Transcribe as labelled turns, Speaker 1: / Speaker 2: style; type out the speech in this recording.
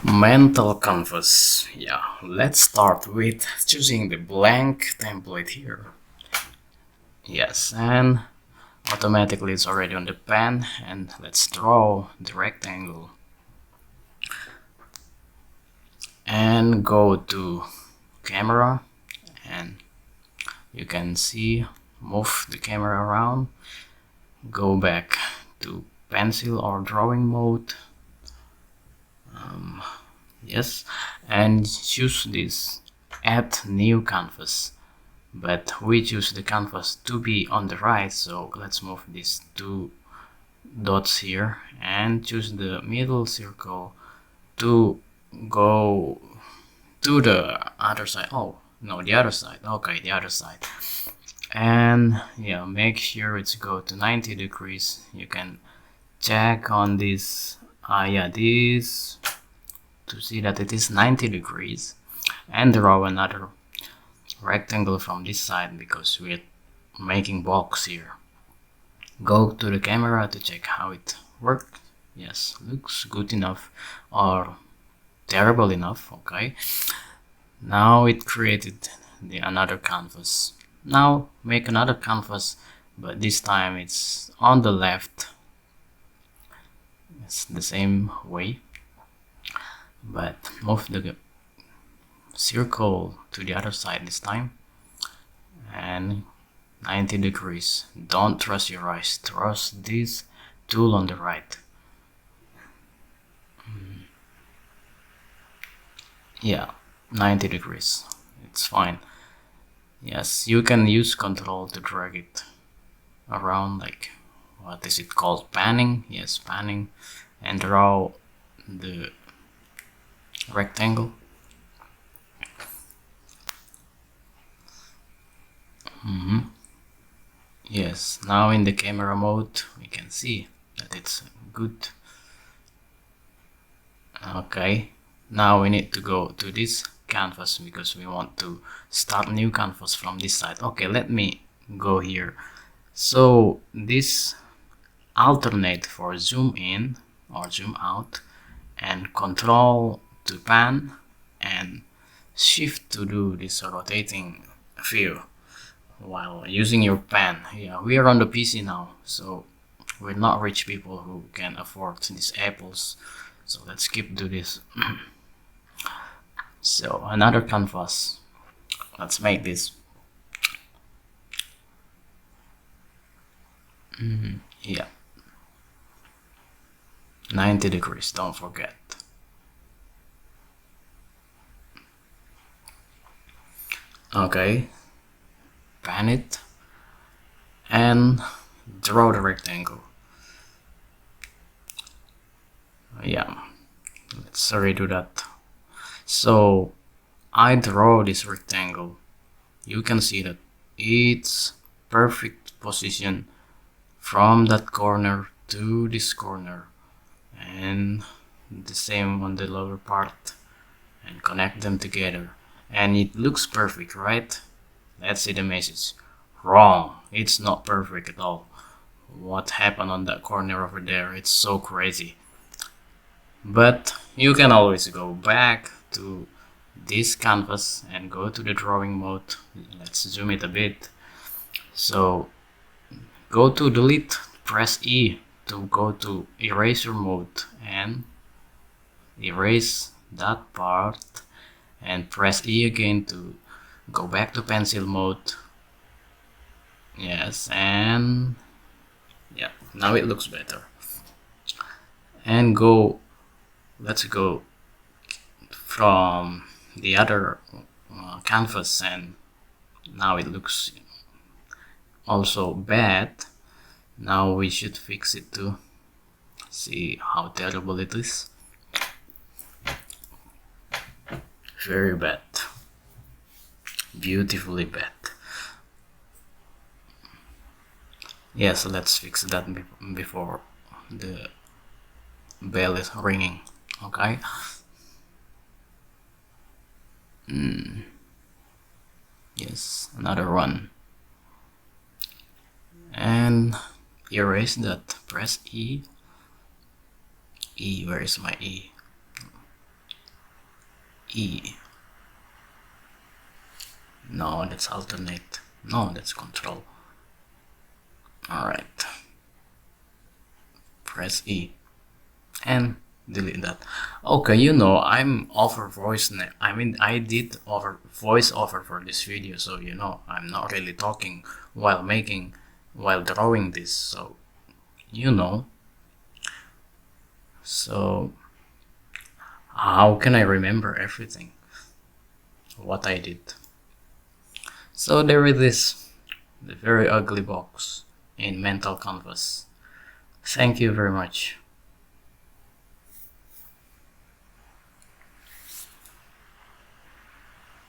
Speaker 1: Mental canvas. Yeah, let's start with choosing the blank template here. Yes, and automatically it's already on the pen, and let's draw the rectangle. And go to camera, and you can see, move the camera around, go back to pencil or drawing mode. Yes, and choose this add new canvas, but we choose the canvas to be on the right, so let's move these two dots here and choose the middle circle to go to the other side. Oh no, the other side. Okay, the other side. And yeah, make sure it's go to 90 degrees. You can check on this. Yeah, this to see that it is 90 degrees, and draw another rectangle from this side because we're making box here. Go to the camera to check how it works. Yes, looks good enough or terrible enough. Okay, now it created another canvas. Now make another canvas, but this time it's on the left. It's the same way, but move the circle to the other side this time, and 90 degrees. Don't trust your eyes, trust this tool on the right. Yeah, 90 degrees, it's fine. Yes, you can use control to drag it around, like, what is it called, panning? Yes, panning, and draw the rectangle. Yes, now in the camera mode we can see that it's good. Okay, now we need to go to this canvas because we want to start new canvas from this side. Okay, let me go here. So this alternate for zoom in or zoom out, and control to pan, and shift to do this rotating view while using your pen. Yeah, we are on the PC now, so we're not rich people who can afford these apples, so let's keep do this. So another canvas, let's make this. Yeah, 90 degrees, don't forget. Okay, pan it and draw the rectangle. Yeah, let's redo that. So I draw this rectangle. You can see that it's perfect position from that corner to this corner, and the same on the lower part, and connect them together, and it looks perfect, right? Let's see the message. Wrong, it's not perfect at all. What happened on that corner over there, it's so crazy. But you can always go back to this canvas and go to the drawing mode. Let's zoom it a bit. So go to delete, press E to go to eraser mode and erase that part, and press E again to go back to pencil mode. Yes, and yeah, now it looks better. And let's go from the other canvas, and now it looks also bad. Now we should fix it to see how terrible it is. Very bad, beautifully bad. Yes, let's fix that before the bell is ringing. Okay. Yes, another one. And erase that. Press E. E, where is my E? E. No, that's alternate. No, that's control. Alright. Press E and delete that. Okay, you know, I'm over voice. I did over voice over for this video, so you know, I'm not really talking while drawing this, so you know. So how can I remember everything what I did? So there it is, the very ugly box in Mental Canvas. Thank you very much.